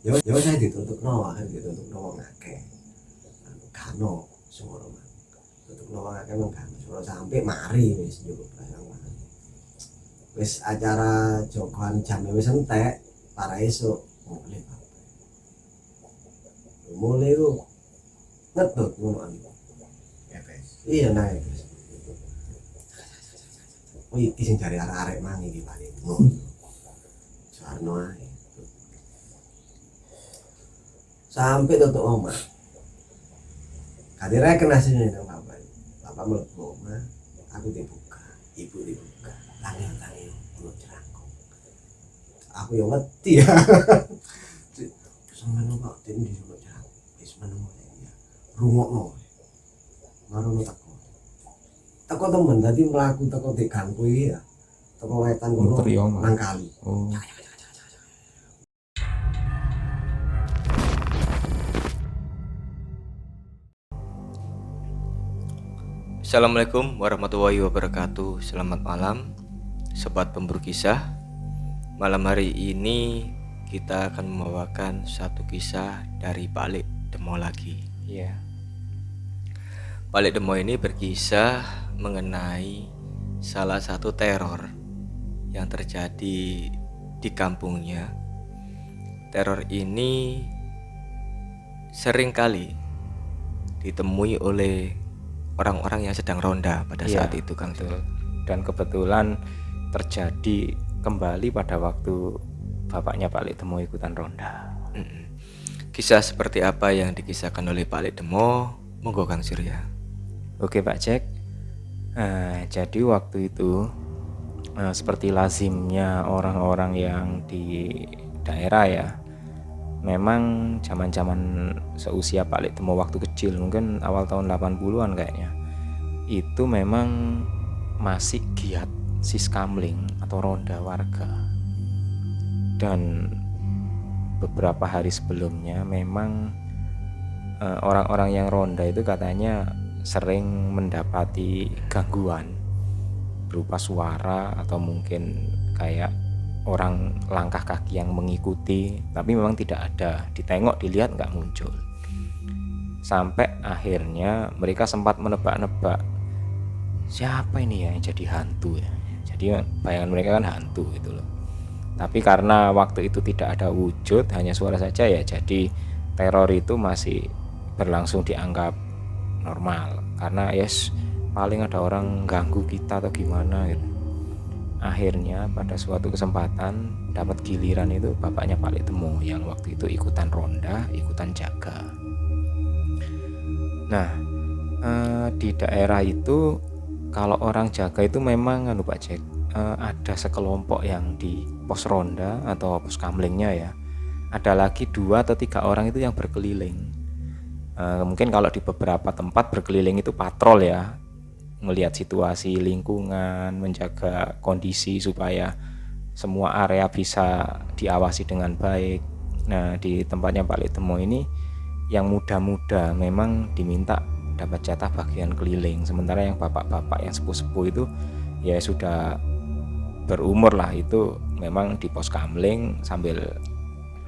Ya saya ditutukno wae ditutukno wong akeh. Kano suara man. Tutukno wong akeh mung kano suara sampe mari wis njupuk barang wae. Wis acara jogoan jam wis entek, para esuk mulai mulai ku ngedut ngono. Iya naik. Wih, iki sing jare arek-arek mang iki paling ngono. Sarno ae. Sampai tutup omah. Kadire kena sini nang bapak. Bapak mlebu omah, aku dibuka, ibu dibuka. Tangi mulut jerangkung. Aku yo wedi ya. Sampeyan kok den di mulut jerangkung. Wis meneng ya. Rungokno. Marono teko. Teko temen dadi mlaku teko di gangku iki ya. Teko wetan kono nang kali. Oh. Assalamualaikum warahmatullahi wabarakatuh. Selamat malam sobat pemburu kisah. Malam hari ini kita akan membawakan satu kisah dari Pak Demo lagi. Iya. Pak Demo ini berkisah mengenai salah satu teror yang terjadi di kampungnya. Teror ini seringkali ditemui oleh orang-orang yang sedang ronda pada saat itu, Kang. Betul. Dan kebetulan terjadi kembali pada waktu bapaknya Pak Demo ikutan ronda. Kisah seperti apa yang dikisahkan oleh Pak Demo? Monggo Kang Surya. Oke Pak Cek. Jadi waktu itu seperti lazimnya orang-orang yang di daerah ya, memang zaman-zaman seusia Pak Demo waktu kecil, mungkin awal tahun 80-an kayaknya, itu memang masih giat siskamling atau ronda warga. Dan beberapa hari sebelumnya memang orang-orang yang ronda itu katanya sering mendapati gangguan berupa suara atau mungkin kayak orang langkah kaki yang mengikuti, tapi memang tidak ada, ditengok dilihat nggak muncul. Sampai akhirnya mereka sempat menebak-nebak siapa ini ya yang jadi hantu ya. Jadi bayangan mereka kan hantu gitu loh. Tapi karena waktu itu tidak ada wujud, hanya suara saja ya, jadi teror itu masih berlangsung dianggap normal. Karena yes, paling ada orang ganggu kita atau gimana gitu. Akhirnya pada suatu kesempatan dapat giliran itu bapaknya Pak Demo yang waktu itu ikutan ronda, ikutan jaga. Nah, di daerah itu kalau orang jaga itu memang Pak Cek, ada sekelompok yang di pos ronda atau pos kamlingnya ya. Ada lagi 2 atau 3 orang itu yang berkeliling. Mungkin kalau di beberapa tempat berkeliling itu patrol ya, melihat situasi lingkungan, menjaga kondisi supaya semua area bisa diawasi dengan baik. Nah, di tempatnya Pak Demo ini yang muda-muda memang diminta dapat jatah bagian keliling, sementara yang bapak-bapak yang sepuh-sepuh itu ya sudah berumur lah, itu memang di pos kamling sambil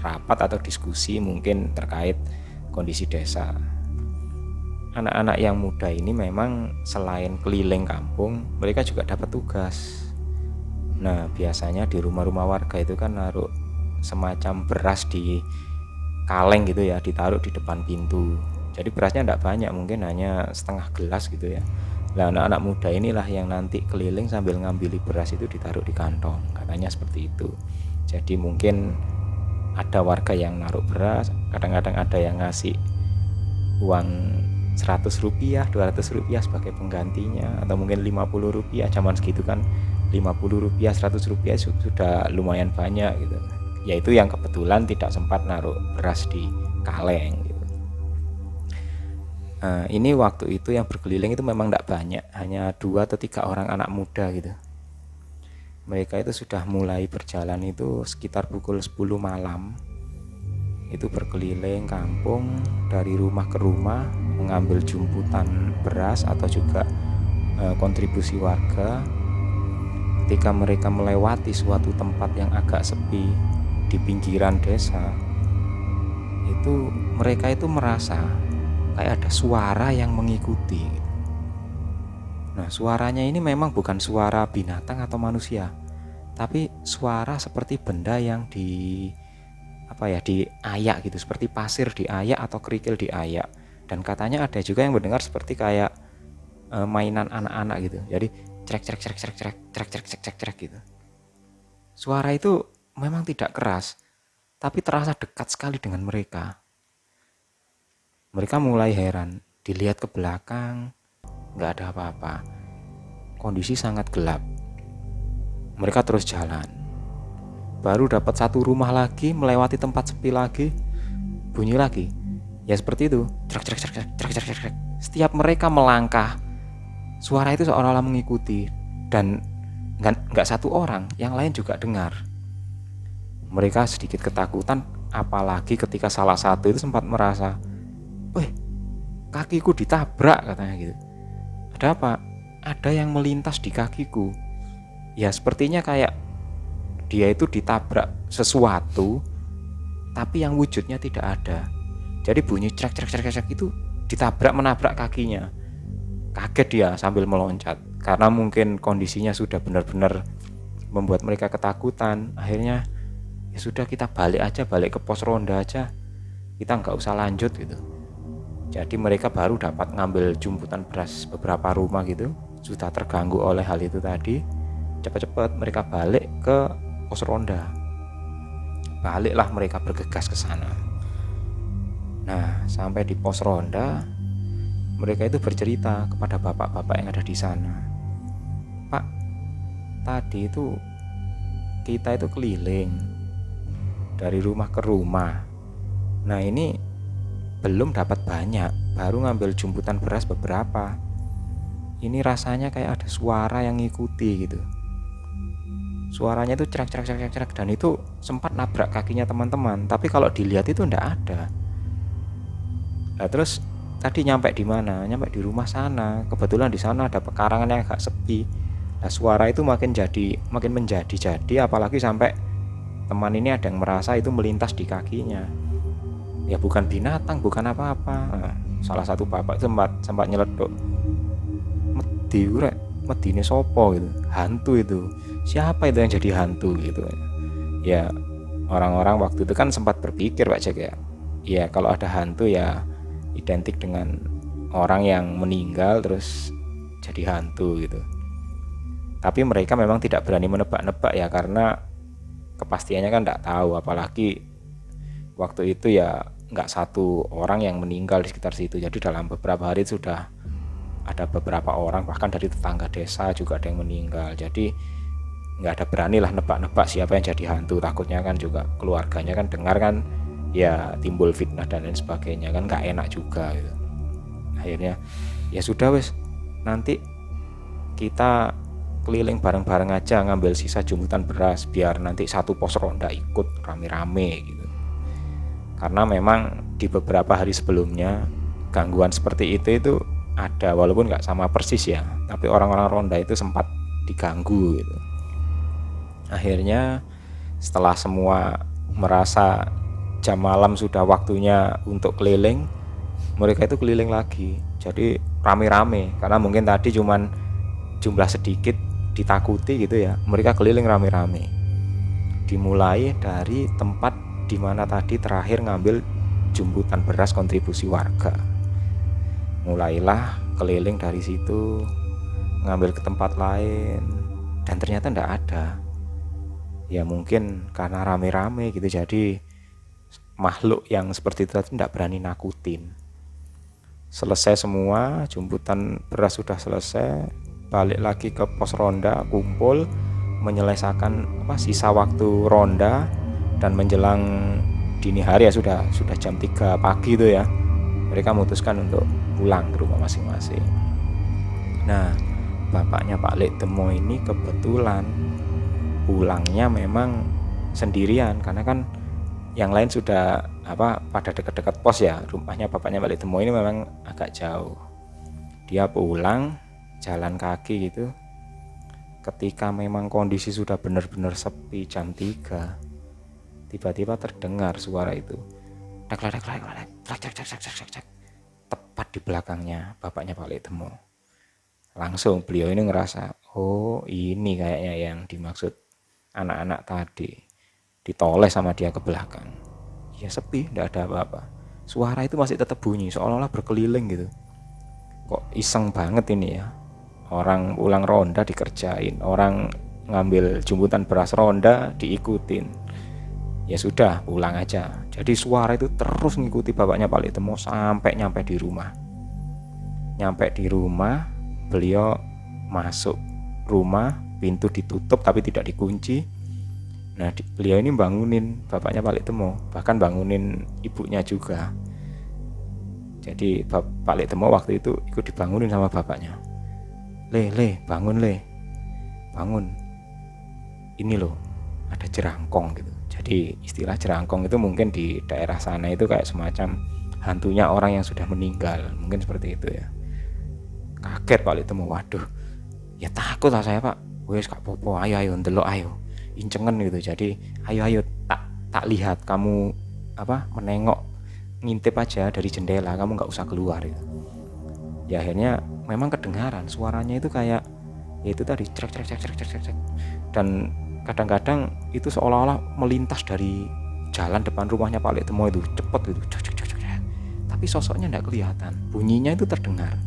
rapat atau diskusi mungkin terkait kondisi desa. Anak-anak yang muda ini memang selain keliling kampung, mereka juga dapat tugas. Nah, biasanya di rumah-rumah warga itu kan naruh semacam beras di kaleng gitu ya, ditaruh di depan pintu. Jadi berasnya tidak banyak, mungkin hanya setengah gelas gitu ya. Nah, anak-anak muda inilah yang nanti keliling sambil ngambil beras itu ditaruh di kantong, katanya seperti itu. Jadi mungkin ada warga yang naruh beras, kadang-kadang ada yang ngasih uang 100 rupiah, 200 rupiah sebagai penggantinya, atau mungkin 50 rupiah. Zaman segitu kan 50 rupiah, 100 rupiah sudah lumayan banyak gitu. Yaitu yang kebetulan tidak sempat naruh beras di kaleng gitu. Ini waktu itu yang berkeliling itu memang tidak banyak, hanya 2 atau 3 orang anak muda gitu. Mereka itu sudah mulai berjalan itu sekitar pukul 10 malam. Itu berkeliling kampung dari rumah ke rumah, mengambil jumputan beras atau juga kontribusi warga. Ketika mereka melewati suatu tempat yang agak sepi di pinggiran desa, itu mereka itu merasa kayak ada suara yang mengikuti gitu. Nah, suaranya ini memang bukan suara binatang atau manusia, tapi suara seperti benda yang diayak gitu, seperti pasir diayak atau kerikil diayak. Dan katanya ada juga yang mendengar seperti kayak mainan anak-anak gitu. Jadi crek crek crek crek crek crek crek crek crek crek gitu. Suara itu memang tidak keras, tapi terasa dekat sekali dengan mereka. Mereka mulai heran, dilihat ke belakang, nggak ada apa-apa. Kondisi sangat gelap. Mereka terus jalan. Baru dapat satu rumah lagi, melewati tempat sepi lagi, bunyi lagi. Ya seperti itu, trek trek trek trek trek trek trek. Setiap mereka melangkah, suara itu seolah-olah mengikuti, dan nggak satu orang, yang lain juga dengar. Mereka sedikit ketakutan, apalagi ketika salah satu itu sempat merasa, "Wih, kakiku ditabrak," katanya gitu. "Ada apa?" "Ada yang melintas di kakiku." Ya sepertinya kayak dia itu ditabrak sesuatu, tapi yang wujudnya tidak ada. Jadi bunyi crek crek crek crek itu menabrak kakinya. Kaget dia sambil meloncat, karena mungkin kondisinya sudah benar-benar membuat mereka ketakutan. Akhirnya ya sudah, kita balik ke pos ronda aja, kita nggak usah lanjut gitu. Jadi mereka baru dapat ngambil jumputan beras beberapa rumah gitu. Sudah terganggu oleh hal itu tadi, cepat-cepat mereka balik ke pos ronda. Baliklah mereka bergegas ke sana. Nah, sampai di pos ronda, mereka itu bercerita kepada bapak-bapak yang ada di sana. "Pak, tadi itu kita itu keliling dari rumah ke rumah. Nah, ini belum dapat banyak, baru ngambil jumputan beras beberapa. Ini rasanya kayak ada suara yang ngikuti gitu. Suaranya itu cerak cerak cerak cerak, dan itu sempat nabrak kakinya teman-teman, tapi kalau dilihat itu enggak ada." Nah, terus tadi nyampe di mana? Nyampe di rumah sana. Kebetulan di sana ada pekarangan yang agak sepi. Nah, suara itu makin menjadi, apalagi sampai teman ini ada yang merasa itu melintas di kakinya. Ya bukan binatang, bukan apa-apa. Nah, salah satu bapak itu sempat nyeleduk, medine sopo gitu, hantu itu. Siapa itu yang jadi hantu gitu? Ya orang-orang waktu itu kan sempat berpikir, Pak Jack ya. Ya kalau ada hantu ya identik dengan orang yang meninggal terus jadi hantu gitu. Tapi mereka memang tidak berani menebak-nebak ya, karena kepastiannya kan tidak tahu, apalagi waktu itu ya nggak satu orang yang meninggal di sekitar situ. Jadi dalam beberapa hari sudah ada beberapa orang, bahkan dari tetangga desa juga ada yang meninggal. Jadi nggak ada beranilah nebak-nebak siapa yang jadi hantu, takutnya kan juga keluarganya kan dengar kan, ya timbul fitnah dan lain sebagainya, kan nggak enak juga gitu. Akhirnya ya sudah wes, nanti kita keliling bareng-bareng aja ngambil sisa jumputan beras, biar nanti satu pos ronda ikut rame-rame gitu. Karena memang di beberapa hari sebelumnya gangguan seperti itu ada, walaupun nggak sama persis ya, tapi orang-orang ronda itu sempat diganggu gitu. Akhirnya setelah semua merasa jam malam sudah waktunya untuk keliling, mereka itu keliling lagi. Jadi rame-rame, karena mungkin tadi cuman jumlah sedikit ditakuti gitu ya, mereka keliling rame-rame. Dimulai dari tempat dimana tadi terakhir ngambil jumputan beras kontribusi warga. Mulailah keliling dari situ, ngambil ke tempat lain, dan ternyata enggak ada. Ya mungkin karena rame-rame gitu, jadi makhluk yang seperti itu tidak berani nakutin. Selesai semua, jumputan beras sudah selesai, balik lagi ke pos ronda, kumpul, menyelesaikan sisa waktu ronda, dan menjelang dini hari ya sudah jam 3 pagi itu ya, mereka memutuskan untuk pulang ke rumah masing-masing. Nah, bapaknya Pak Lek Demo ini kebetulan pulangnya memang sendirian, karena kan yang lain sudah pada dekat-dekat pos ya. Rumahnya bapaknya Pak Lek Demo ini memang agak jauh. Dia pulang jalan kaki gitu. Ketika memang kondisi sudah benar-benar sepi jam 3, tiba-tiba terdengar suara itu. tepat di belakangnya bapaknya Pak Lek Temo. Langsung beliau ini ngerasa, oh ini kayaknya yang dimaksud anak-anak tadi. Ditoleh sama dia ke belakang. Ya sepi, tidak ada apa-apa. Suara itu masih tetap bunyi, seolah-olah berkeliling gitu. Kok iseng banget ini ya. Orang pulang ronda dikerjain, orang ngambil jemputan beras ronda diikutin. Ya sudah, pulang aja. Jadi suara itu terus ngikuti bapaknya Pak Lek Temo sampai nyampe di rumah. Nyampe di rumah, beliau masuk rumah, pintu ditutup tapi tidak dikunci. Nah, beliau ini bangunin bapaknya Pak Lek Temo, bahkan bangunin ibunya juga. Jadi Pak Lek Temo waktu itu ikut dibangunin sama bapaknya. Le, bangun le, bangun. Ini loh, ada jerangkong gitu. Jadi istilah jerangkong itu mungkin di daerah sana itu kayak semacam hantunya orang yang sudah meninggal, mungkin seperti itu ya. Kaget Pak Lek Temo, waduh, ya takut lah saya Pak. Wes gak popo, ayo ndelok ayo, incengen gitu. Jadi ayo tak lihat, kamu menengok, ngintip aja dari jendela, kamu nggak usah keluar gitu. Ya akhirnya memang kedengaran suaranya itu kayak ya itu tadi cek dan kadang-kadang itu seolah-olah melintas dari jalan depan rumahnya Pak Lek Temo itu cepet gitu, tapi sosoknya nggak kelihatan, bunyinya itu terdengar.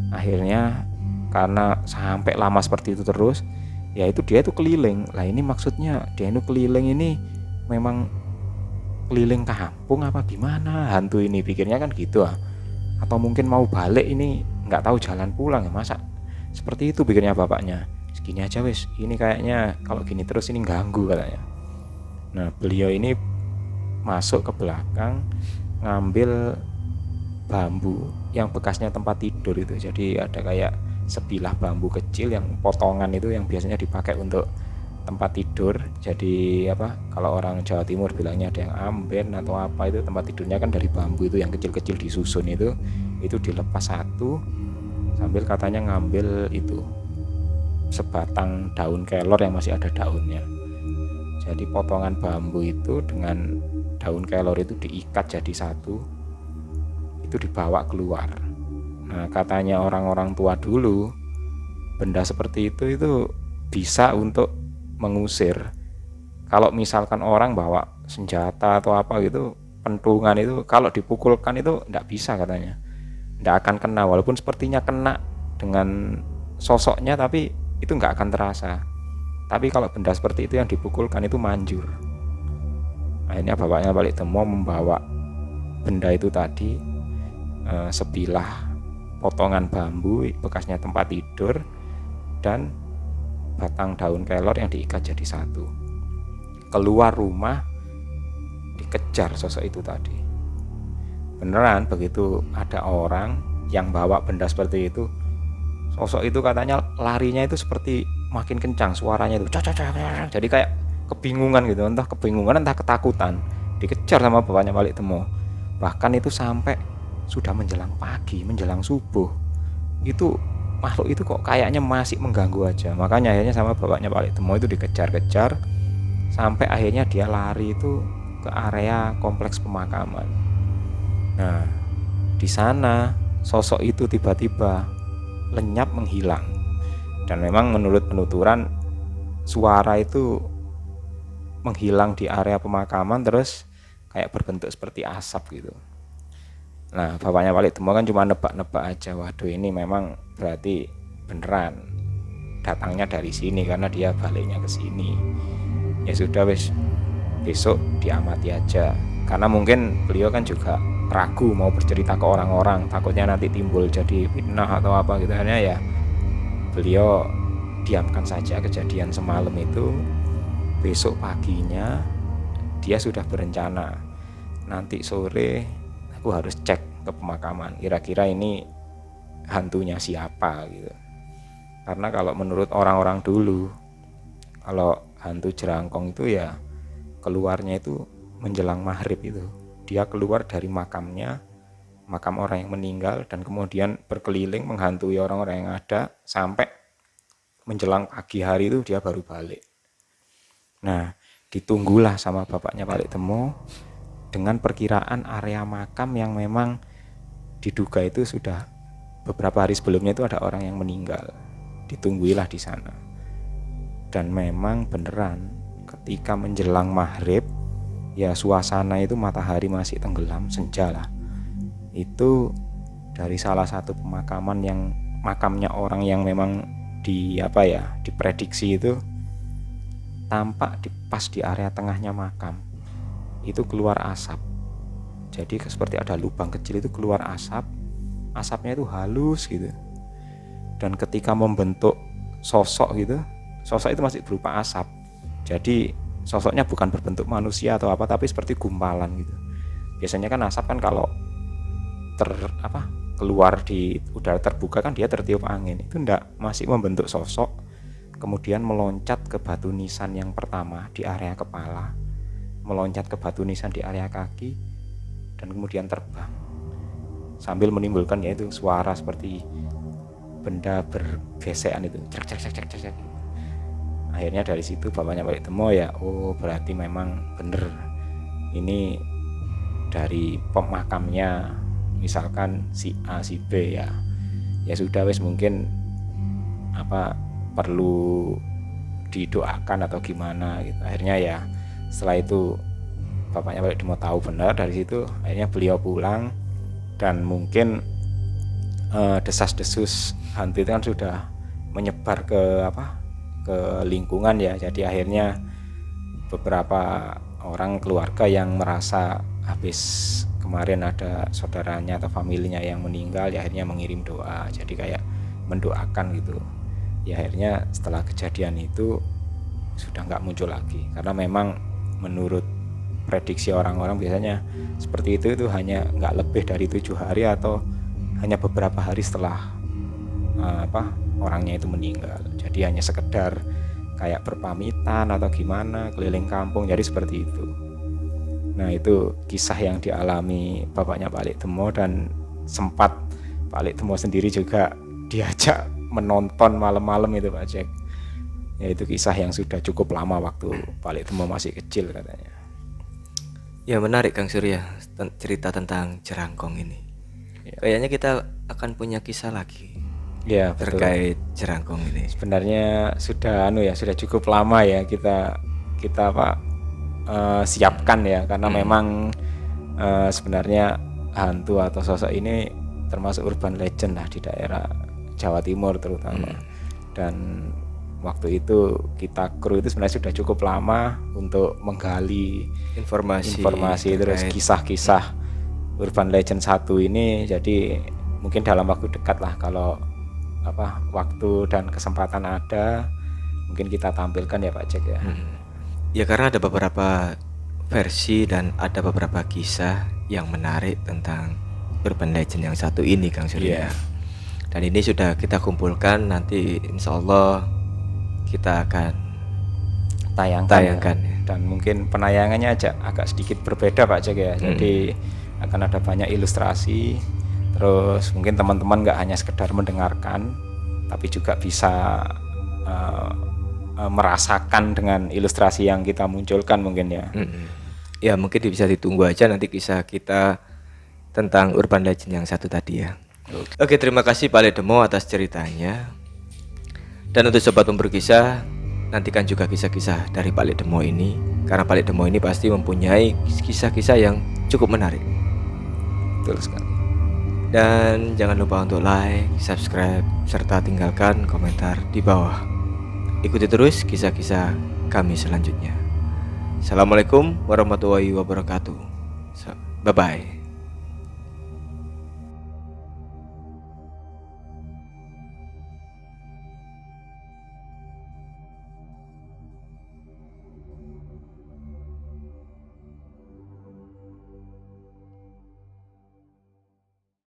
Akhirnya karena sampai lama seperti itu terus, ya itu dia itu keliling. Lah ini maksudnya dia itu keliling ini memang keliling kampung apa gimana hantu ini, pikirnya kan gitu atau mungkin mau balik ini nggak tahu jalan pulang ya, masa seperti itu pikirnya bapaknya. Segini aja wes, ini kayaknya kalau gini terus ini ganggu katanya. Nah beliau ini masuk ke belakang ngambil bambu yang bekasnya tempat tidur itu. Jadi ada kayak sebilah bambu kecil yang potongan itu yang biasanya dipakai untuk tempat tidur. Jadi kalau orang Jawa Timur bilangnya ada yang amben atau apa, itu tempat tidurnya kan dari bambu itu yang kecil-kecil disusun itu dilepas satu sambil katanya ngambil itu sebatang daun kelor yang masih ada daunnya. Jadi potongan bambu itu dengan daun kelor itu diikat jadi satu, itu dibawa keluar. Nah katanya orang-orang tua dulu benda seperti itu bisa untuk mengusir. Kalau misalkan orang bawa senjata atau apa gitu, pentungan itu kalau dipukulkan itu tidak bisa katanya, tidak akan kena, walaupun sepertinya kena dengan sosoknya tapi itu nggak akan terasa. Tapi kalau benda seperti itu yang dipukulkan itu manjur. Akhirnya bapaknya Pak Lek Temo membawa benda itu tadi, sebilah potongan bambu bekasnya tempat tidur dan batang daun kelor yang diikat jadi satu, keluar rumah, dikejar sosok itu tadi. Beneran begitu ada orang yang bawa benda seperti itu, sosok itu katanya larinya itu seperti makin kencang suaranya itu, jadi kayak kebingungan gitu, entah kebingungan entah ketakutan, dikejar sama bapaknya Pak Lek Temo. Bahkan itu sampai sudah menjelang pagi, menjelang subuh, itu makhluk itu kok kayaknya masih mengganggu aja. Makanya akhirnya sama bapaknya Pak Lek Temo itu dikejar-kejar sampai akhirnya dia lari itu ke area kompleks pemakaman. Nah di sana sosok itu tiba-tiba lenyap, menghilang. Dan memang menurut penuturan suara itu menghilang di area pemakaman terus kayak berbentuk seperti asap gitu. Nah bapaknya Pak Lek Temo kan cuma nebak-nebak aja, waduh ini memang berarti beneran datangnya dari sini karena dia baliknya ke sini. Ya sudah wes, besok diamati aja, karena mungkin beliau kan juga ragu mau bercerita ke orang-orang, takutnya nanti timbul jadi fitnah atau apa gitu. Hanya ya beliau diamkan saja kejadian semalam itu. Besok paginya dia sudah berencana, nanti sore aku harus cek ke pemakaman, kira-kira ini hantunya siapa gitu. Karena kalau menurut orang-orang dulu, kalau hantu jerangkong itu ya keluarnya itu menjelang maghrib itu. Dia keluar dari makamnya, makam orang yang meninggal, dan kemudian berkeliling menghantui orang-orang yang ada sampai menjelang pagi hari itu dia baru balik. Nah ditunggulah sama bapaknya Pak Lek Temo dengan perkiraan area makam yang memang diduga itu sudah beberapa hari sebelumnya itu ada orang yang meninggal. Ditungguilah di sana. Dan memang beneran ketika menjelang maghrib, ya suasana itu matahari masih tenggelam, senja lah. Itu dari salah satu pemakaman yang makamnya orang yang memang diprediksi itu, tampak pas di area tengahnya makam itu keluar asap. Jadi seperti ada lubang kecil itu keluar asap. Asapnya itu halus gitu. Dan ketika membentuk sosok gitu, sosok itu masih berupa asap. Jadi sosoknya bukan berbentuk manusia atau apa, tapi seperti gumpalan gitu. Biasanya kan asap kan kalau keluar di udara terbuka kan dia tertiup angin. Itu enggak, masih membentuk sosok, kemudian meloncat ke batu nisan yang pertama di area kepala, meloncat ke batu nisan di area kaki, dan kemudian terbang sambil menimbulkan yaitu suara seperti benda bergesekan itu, cek. Akhirnya dari situ bapaknya Balik Demo ya, oh berarti memang bener ini dari pemakamnya misalkan si A si B ya sudah wes mungkin perlu didoakan atau gimana gitu. Akhirnya ya setelah itu bapaknya Balik Demo tahu benar, dari situ akhirnya beliau pulang. Dan mungkin desas-desus hantu itu kan sudah menyebar ke lingkungan ya. Jadi akhirnya beberapa orang keluarga yang merasa habis kemarin ada saudaranya atau familinya yang meninggal, ya akhirnya mengirim doa. Jadi kayak mendoakan gitu. Ya akhirnya setelah kejadian itu sudah nggak muncul lagi, karena memang menurut prediksi orang-orang biasanya seperti itu hanya nggak lebih dari 7 hari atau hanya beberapa hari setelah orangnya itu meninggal. Jadi hanya sekedar kayak berpamitan atau gimana keliling kampung, jadi seperti itu. Nah itu kisah yang dialami bapaknya Balik Demo, dan sempat Balik Demo sendiri juga diajak menonton malam-malam itu Pak Jack. Ya itu kisah yang sudah cukup lama waktu Balik Demo masih kecil katanya. Ya menarik Kang Surya cerita tentang Jerangkong ini. Ya. Kayaknya kita akan punya kisah lagi. Ya betul. Terkait Jerangkong ini. Sebenarnya sudah sudah cukup lama ya kita siapkan ya, karena memang sebenarnya hantu atau sosok ini termasuk urban legend lah di daerah Jawa Timur terutama. Dan waktu itu kita kru itu sebenarnya sudah cukup lama untuk menggali informasi terus kisah-kisah urban legend satu ini. Jadi mungkin dalam waktu dekat lah, kalau waktu dan kesempatan ada, mungkin kita tampilkan ya Pak Jack ya. Ya karena ada beberapa versi dan ada beberapa kisah yang menarik tentang urban legend yang satu ini Kang Surya. Dan ini sudah kita kumpulkan, nanti insya Allah kita akan tayangkan ya. Dan mungkin penayangannya agak sedikit berbeda Pak Jack ya. Jadi akan ada banyak ilustrasi. Terus mungkin teman-teman gak hanya sekedar mendengarkan, tapi juga bisa merasakan dengan ilustrasi yang kita munculkan mungkin ya. Ya mungkin bisa ditunggu aja nanti kisah kita tentang urban legend yang satu tadi ya. Oke, terima kasih Balik Demo atas ceritanya. Dan untuk sobat pemburu kisah, nantikan juga kisah-kisah dari Balik Demo ini, karena Balik Demo ini pasti mempunyai kisah-kisah yang cukup menarik. Betul sekali. Dan jangan lupa untuk like, subscribe, serta tinggalkan komentar di bawah. Ikuti terus kisah-kisah kami selanjutnya. Assalamualaikum warahmatullahi wabarakatuh. Bye-bye.